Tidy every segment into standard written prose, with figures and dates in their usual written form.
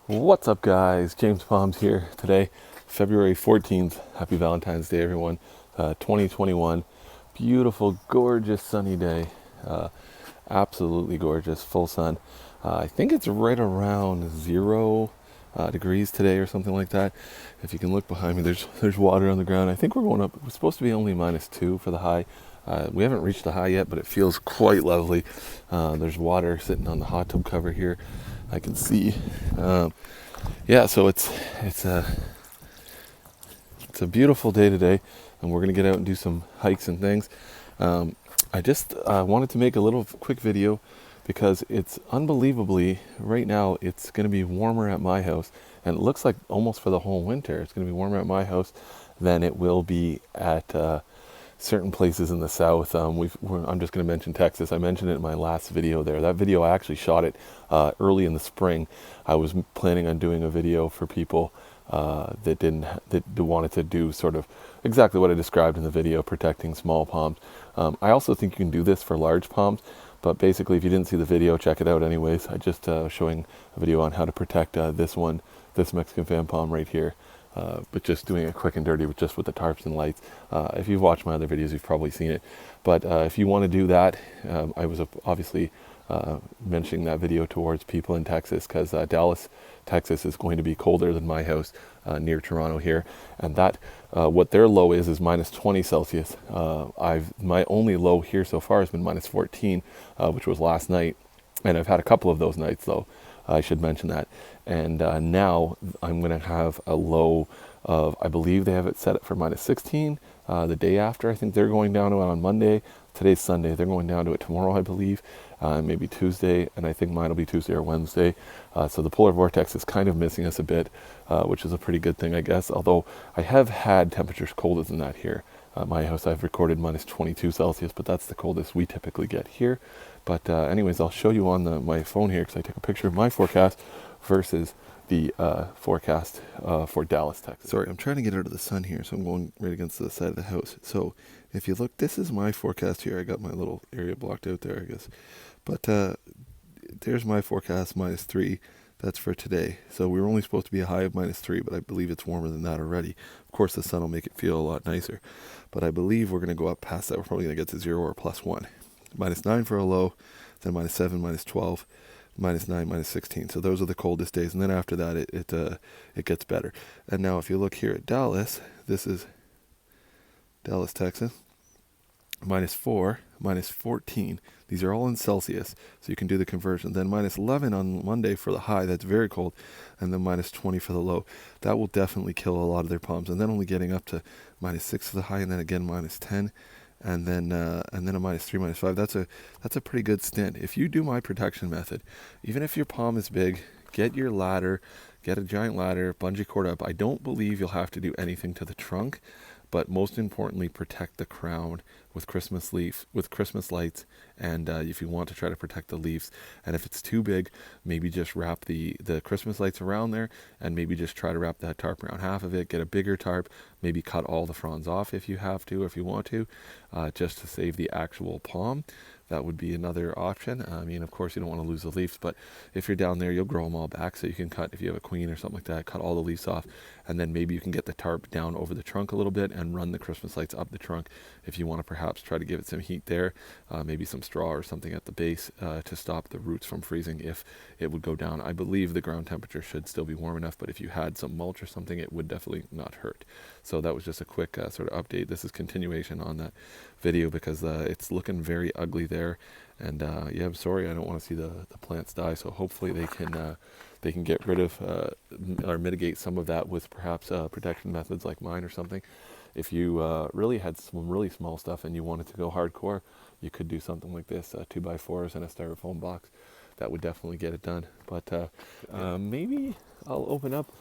What's up, guys? James Palms here today, February 14th. Happy Valentine's Day, everyone. 2021. Beautiful, gorgeous, sunny day. Uh, Absolutely gorgeous, full sun. I think it's right around 0 degrees today or something like that. If you can look behind me, there's water on the ground. I think we're going up. We're supposed to be only -2 for the high. We haven't reached the high yet, but it feels quite lovely. There's water sitting on the hot tub cover here. I can see. Yeah, so it's a beautiful day today, and we're gonna get out and do some hikes and things. I just wanted to make a little quick video because it's unbelievably right now. It's gonna be warmer at my house, and it looks like almost for the whole winter. It's gonna be warmer at my house than it will be at certain places in the south. I'm just going to mention Texas. I mentioned it in my last video there. That video, I actually shot it early in the spring. I was planning on doing a video for people that wanted to do sort of exactly what I described in the video, protecting small palms. I also think you can do this for large palms, but basically, if you didn't see the video, check it out anyways. I just showing a video on how to protect this Mexican fan palm right here. But just doing it quick and dirty with the tarps and lights. If you've watched my other videos, you've probably seen it. But if you want to do that, I was obviously mentioning that video towards people in Texas because Dallas, Texas is going to be colder than my house near Toronto here. And that what their low is -20 Celsius. My only low here so far has been -14, which was last night. And I've had a couple of those nights though. I should mention that. And now I'm going to have a low of, I believe they have it set for -16 the day after. I think they're going down to it on Monday. Today's Sunday. They're going down to it tomorrow, I believe, maybe Tuesday. And I think mine will be Tuesday or Wednesday. So the polar vortex is kind of missing us a bit, which is a pretty good thing, I guess. Although I have had temperatures colder than that here. My house, I've recorded -22 Celsius, but that's the coldest we typically get here. But anyways, I'll show you on my phone here because I took a picture of my forecast versus the forecast for Dallas, Texas. Sorry, I'm trying to get out of the sun here, so I'm going right against the side of the house. So if you look, this is my forecast here. I got my little area blocked out there, I guess. But there's my forecast, -3. That's for today. So we were only supposed to be a high of -3, but I believe it's warmer than that already. Of course, the sun will make it feel a lot nicer. But I believe we're going to go up past that. We're probably going to get to 0 or +1. -9 for a low, then -7, -12, -9, -16. So those are the coldest days, and then after that, it gets better. And now, if you look here at Dallas, this is Dallas, Texas. -4, -14. These are all in Celsius, so you can do the conversion. Then -11 on Monday for the high. That's very cold, and then -20 for the low. That will definitely kill a lot of their palms. And then only getting up to -6 for the high, and then again -10. And then a -3, -5. That's a pretty good stint. If you do my protection method, even if your palm is big, get your ladder, get a giant ladder, bungee cord up. I don't believe you'll have to do anything to the trunk, but most importantly, protect the crown with Christmas lights, and if you want to try to protect the leaves. And if it's too big, maybe just wrap the Christmas lights around there, and maybe just try to wrap that tarp around half of it. Get a bigger tarp, maybe cut all the fronds off if you have to, if you want to, just to save the actual palm. That would be another option. I mean, of course, you don't want to lose the leaves, but if you're down there, you'll grow them all back. So you can cut, if you have a queen or something like that, cut all the leaves off, and then maybe you can get the tarp down over the trunk a little bit and run the Christmas lights up the trunk if you want to perhaps try to give it some heat there, maybe some straw or something at the base to stop the roots from freezing if it would go down. I believe the ground temperature should still be warm enough, but if you had some mulch or something, it would definitely not hurt. So that was just a quick sort of update. This is continuation on that video because it's looking very ugly there. And yeah, I'm sorry, I don't want to see the plants die. So hopefully they can get rid of or mitigate some of that with perhaps protection methods like mine or something. If you really had some really small stuff and you wanted to go hardcore, you could do something like this, 2x4s and a styrofoam box. That would definitely get it done. But maybe I'll open up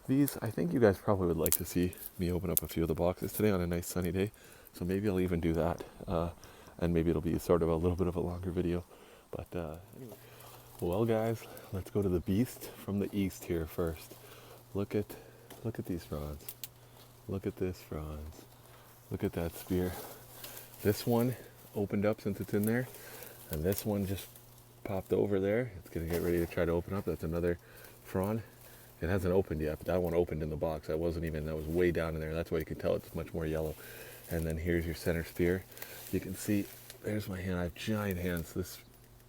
these. I think you guys probably would like to see me open up a few of the boxes today on a nice sunny day. So maybe I'll even do that. And maybe it'll be sort of a little bit of a longer video. But anyway. Well, guys, let's go to the beast from the east here first. Look at these fronds. Look at this fronds. Look at that spear. This one opened up since it's in there, and this one just popped over there. It's gonna get ready to try to open up. That's another frond. It hasn't opened yet, but that one opened in the box. That wasn't even, that was way down in there. That's why you can tell it's much more yellow. And then here's your center sphere. You can see, there's my hand. I have giant hands.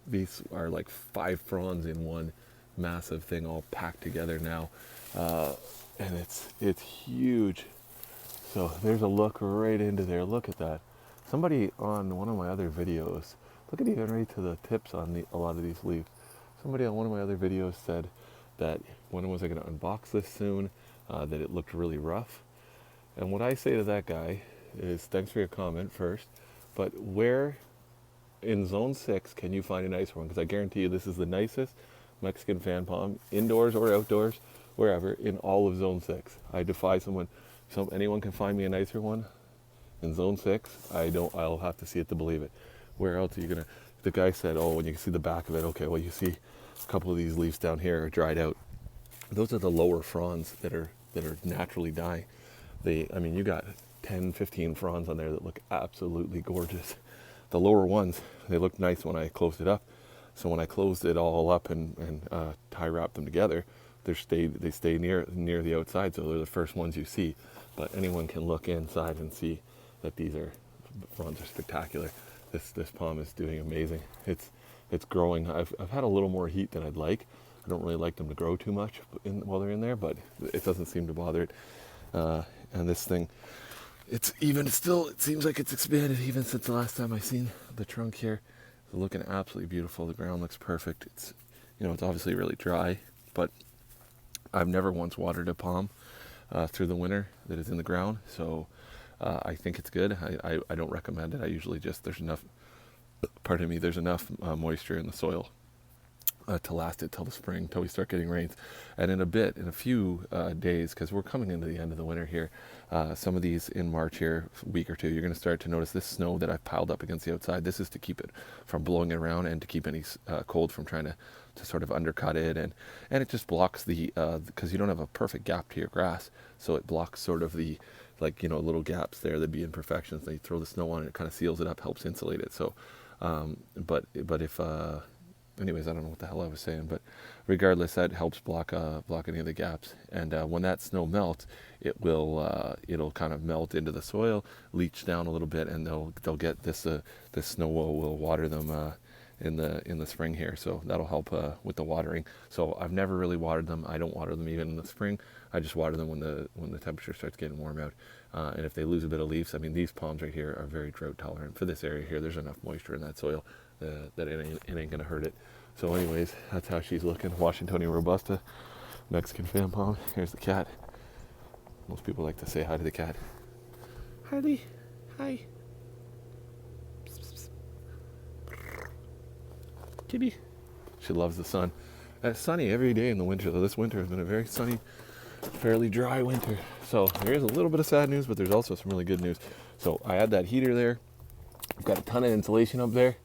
These are like 5 fronds in one massive thing all packed together now. And it's huge. So there's a look right into there. Look at that. Somebody on one of my other videos, look at even right to the tips on a lot of these leaves. Somebody on one of my other videos said that when was I going to unbox this soon, that it looked really rough. And what I say to that guy is, thanks for your comment first, but where in zone 6 can you find a nice one? Because I guarantee you this is the nicest Mexican fan palm, indoors or outdoors, wherever, in all of zone 6. I defy anyone can find me a nicer one in zone 6. I'll have to see it to believe it. Where else are you gonna, the guy said, oh, when you can see the back of it, okay, well, you see a couple of these leaves down here are dried out. Those are the lower fronds that are naturally dying. I mean, you got 10, 15 fronds on there that look absolutely gorgeous. The lower ones, they looked nice when I closed it up. So when I closed it all up and tie wrapped them together, they stay near the outside, so they're the first ones you see. But anyone can look inside and see that these fronds are spectacular. This palm is doing amazing. It's growing. I've had a little more heat than I'd like. I don't really like them to grow too much while they're in there, but it doesn't seem to bother it. And this thing, it seems like it's expanded even since the last time I seen the trunk here. It's looking absolutely beautiful. The ground looks perfect. It's obviously really dry, but I've never once watered a palm through the winter that is in the ground, so I think it's good. I don't recommend it. I usually there's enough moisture in the soil to last it till the spring, till we start getting rains. And in a few days, because we're coming into the end of the winter here, some of these in March here, a week or two, you're going to start to notice this snow that I've piled up against the outside. This is to keep it from blowing it around and to keep any cold from trying to sort of undercut it. And it just blocks because you don't have a perfect gap to your grass, so it blocks sort of the, little gaps there that'd be imperfections. They throw the snow on it, it kind of seals it up, helps insulate it. So, but if anyways, I don't know what the hell I was saying, but regardless, that helps block any of the gaps. And when that snow melts, it'll kind of melt into the soil, leach down a little bit, and they'll get this snow will water them in the spring here. So that'll help with the watering. So I've never really watered them. I don't water them even in the spring. I just water them when the temperature starts getting warm out. And if they lose a bit of leaves, I mean, these palms right here are very drought tolerant. For this area here, there's enough moisture in that soil that it ain't gonna hurt it. So anyways, that's how she's looking. Washingtonia robusta, Mexican fan palm. Here's the cat. Most people like to say hi to the cat. Harley, hi. Kitty. She loves the sun. It's sunny every day in the winter, though. This winter has been a very sunny, fairly dry winter. So there is a little bit of sad news, but there's also some really good news. So I had that heater there. I've got a ton of insulation up there.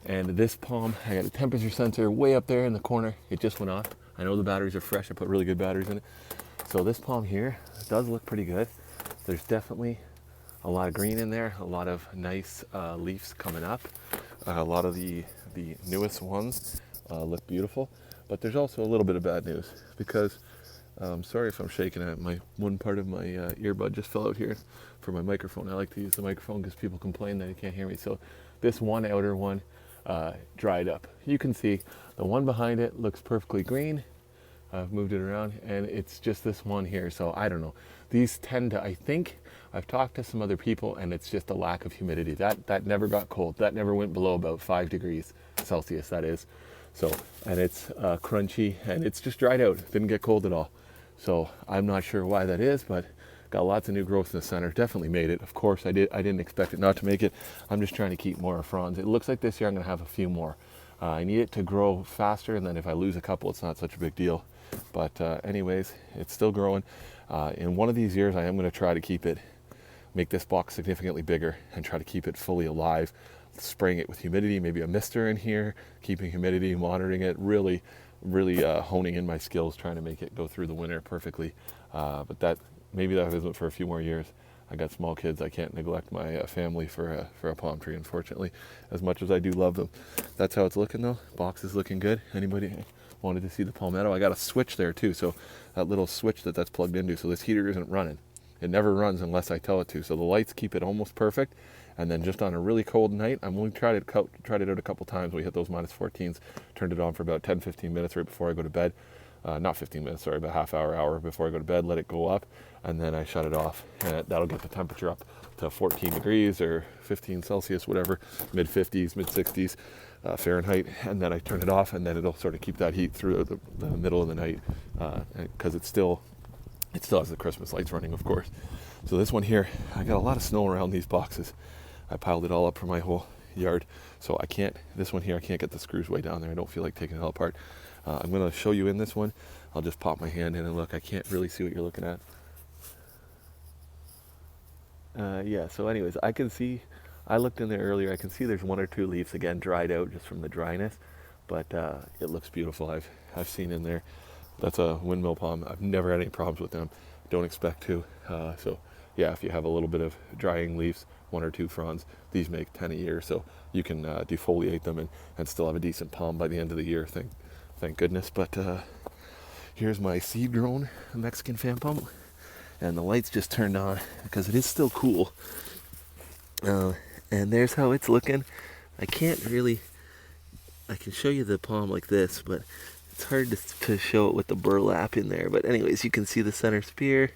And this palm, I got a temperature sensor way up there in the corner. It just went off. I know the batteries are fresh. I put really good batteries in it. So this palm here does look pretty good. There's definitely a lot of green in there, a lot of nice leaves coming up. A lot of the newest ones look beautiful. But there's also a little bit of bad news because, sorry if I'm shaking it. One part of my earbud just fell out here for my microphone. I like to use the microphone because people complain that they can't hear me. So this one outer one dried up. You can see the one behind it looks perfectly green. I've moved it around and it's just this one here. So I don't know. These tend to, I think, I've talked to some other people and it's just a lack of humidity. That never got cold. That never went below about 5 degrees Celsius, that is. So, and it's crunchy and it's just dried out. Didn't get cold at all. So I'm not sure why that is, but got lots of new growth in the center. Definitely made it. Of course I did. I didn't expect it not to make it. I'm just trying to keep more fronds. It looks like this year I'm going to have a few more. I need it to grow faster, and then if I lose a couple, it's not such a big deal. But anyways, it's still growing. In one of these years, I am going to try to make this box significantly bigger and try to keep it fully alive, spraying it with humidity, maybe a mister in here, keeping humidity, monitoring it, really honing in my skills, trying to make it go through the winter perfectly. But maybe that isn't for a few more years. I got small kids. I can't neglect my family for a palm tree, unfortunately, as much as I do love them. That's how it's looking, though. Box is looking good. Anybody wanted to see the Palmetto. I got a switch there too, so that little switch that's plugged into, so this heater isn't running. It never runs unless I tell it to. So the lights keep it almost perfect. And then just on a really cold night, I'm only tried it out a couple times. We hit those minus 14s, turned it on for about 10, 15 minutes right before I go to bed. Not 15 minutes, sorry, about half hour before I go to bed, let it go up, and then I shut it off. And that'll get the temperature up to 14 degrees or 15 Celsius, whatever, mid 50s, mid 60s Fahrenheit. And then I turn it off, and then it'll sort of keep that heat through the middle of the night because it still has the Christmas lights running, of course. So this one here, I got a lot of snow around these boxes. I piled it all up for my whole yard. So this one here, I can't get the screws way down there. I don't feel like taking it all apart. I'm going to show you in this one. I'll just pop my hand in and look. I can't really see what you're looking at. Yeah, so anyways, I can see, I looked in there earlier. I can see there's 1 or 2 leaves, again, dried out just from the dryness. But it looks beautiful. I've seen in there. That's a windmill palm. I've never had any problems with them. Don't expect to. So yeah, if you have a little bit of drying leaves, 1 or 2 fronds, these make 10 a year. So you can defoliate them and still have a decent palm by the end of the year. Thank goodness. But here's my seed grown Mexican fan palm. And the lights just turned on because it is still cool. And there's how it's looking. I can show you the palm like this, but it's hard to show it with the burlap in there. But anyways, you can see the center spear.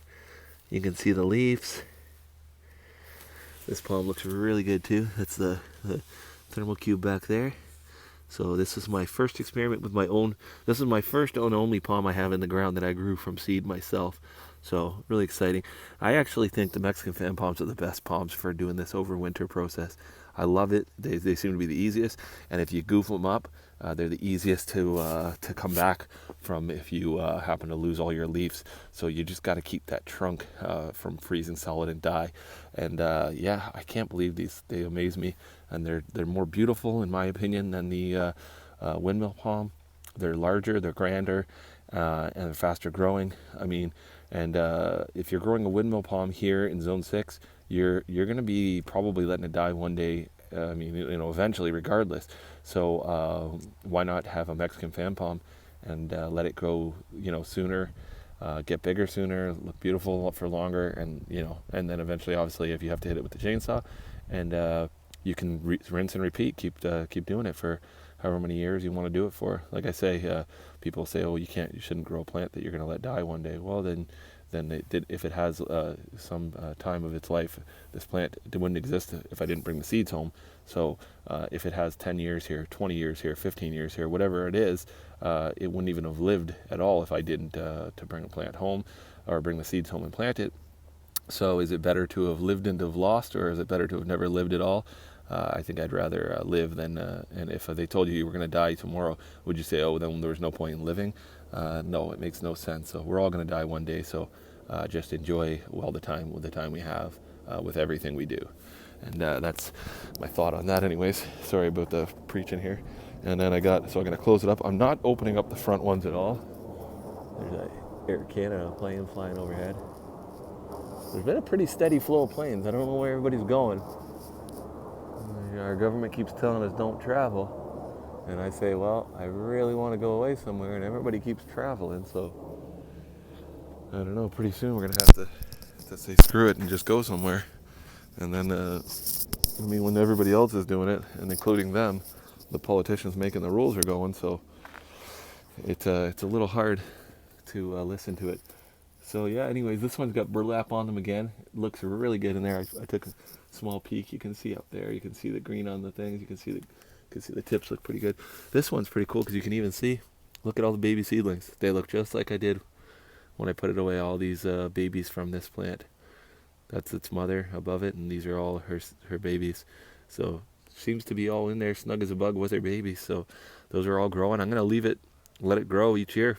You can see the leaves. This palm looks really good too. That's the thermal cube back there. So this is my first experiment with my own. This is my first and only palm I have in the ground that I grew from seed myself. So really exciting. I actually think the Mexican fan palms are the best palms for doing this overwinter process. I love it. They seem to be the easiest. And if you goof them up, they're the easiest to come back from if you happen to lose all your leaves. So you just got to keep that trunk from freezing solid and die. And yeah, I can't believe these. They amaze me. And they're more beautiful, in my opinion, than the windmill palm. They're larger, they're grander, and they're faster growing. I mean, and if you're growing a windmill palm here in Zone 6, you're going to be probably letting it die one day. I mean, eventually, regardless. So why not have a Mexican fan palm and let it grow, sooner, get bigger sooner, look beautiful for longer, and and then eventually, obviously, if you have to hit it with the chainsaw, and you can rinse and repeat, keep doing it for however many years you want to do it for. Like I say, people say, oh, you shouldn't grow a plant that you're going to let die one day. Well, then if it has some time of its life, this plant wouldn't exist if I didn't bring the seeds home. So if it has 10 years here, 20 years here, 15 years here, whatever it is, it wouldn't even have lived at all if I didn't to bring a plant home or bring the seeds home and plant it. So is it better to have lived and to have lost, or is it better to have never lived at all? I think I'd rather live than, and if they told you were going to die tomorrow, would you say, oh, then there was no point in living? No, it makes no sense. So we're all going to die one day, so just enjoy the time we have with everything we do. And that's my thought on that anyways. Sorry about the preaching here. And then I'm going to close it up. I'm not opening up the front ones at all. There's a Air Canada plane flying overhead. There's been a pretty steady flow of planes. I don't know where everybody's going. Our government keeps telling us don't travel. And I say, well, I really want to go away somewhere, and everybody keeps traveling. So, I don't know, pretty soon we're going to have to say screw it and just go somewhere. And then, when everybody else is doing it, and including them, the politicians making the rules are going. So, it's a little hard to listen to it. So yeah, anyways, this one's got burlap on them again. It looks really good in there. I took a small peek. You can see up there. You can see the green on the things. You can see the tips look pretty good. This one's pretty cool because you can even see. Look at all the baby seedlings. They look just like I did when I put it away. All these babies from this plant. That's its mother above it, and these are all her babies. So seems to be all in there, snug as a bug with her babies. So those are all growing. I'm gonna let it grow each year.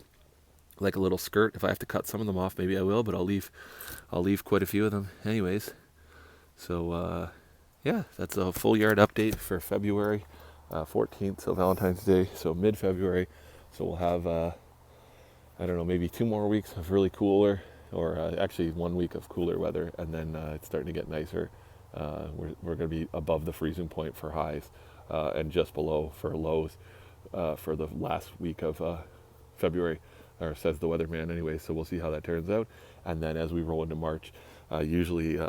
Like a little skirt. If I have to cut some of them off, maybe I will, but I'll leave quite a few of them anyways. So yeah, that's a full yard update for February 14th, so Valentine's Day, so mid-February. So we'll have I don't know, maybe 2 more weeks of really cooler, or actually 1 week of cooler weather, and then it's starting to get nicer. We're going to be above the freezing point for highs, and just below for lows for the last week of February, or says the weatherman anyway. So we'll see how that turns out. And then as we roll into March, usually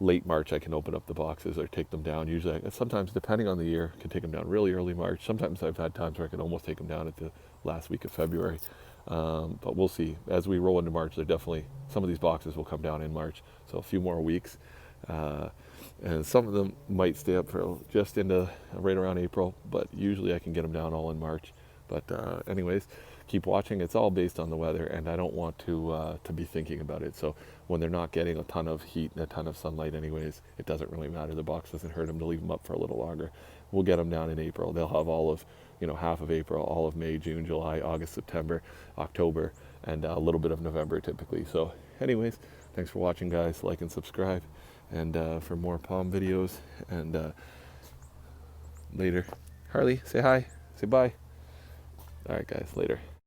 late March, I can open up the boxes or take them down. Usually, sometimes depending on the year, I can take them down really early March. Sometimes I've had times where I can almost take them down at the last week of February. But we'll see. As we roll into March, they're definitely, some of these boxes will come down in March. So a few more weeks. And some of them might stay up for just into right around April, but usually I can get them down all in March. But anyways, keep watching. It's all based on the weather, and I don't want to be thinking about it. So when they're not getting a ton of heat and a ton of sunlight anyways, it doesn't really matter. The box doesn't hurt them to leave them up for a little longer. We'll get them down in April. They'll have all of, half of April, all of May, June, July, August, September, October, and a little bit of November typically. So anyways, thanks for watching, guys. Like and subscribe, and for more palm videos. And later. Harley, say hi. Say bye. All right, guys, later.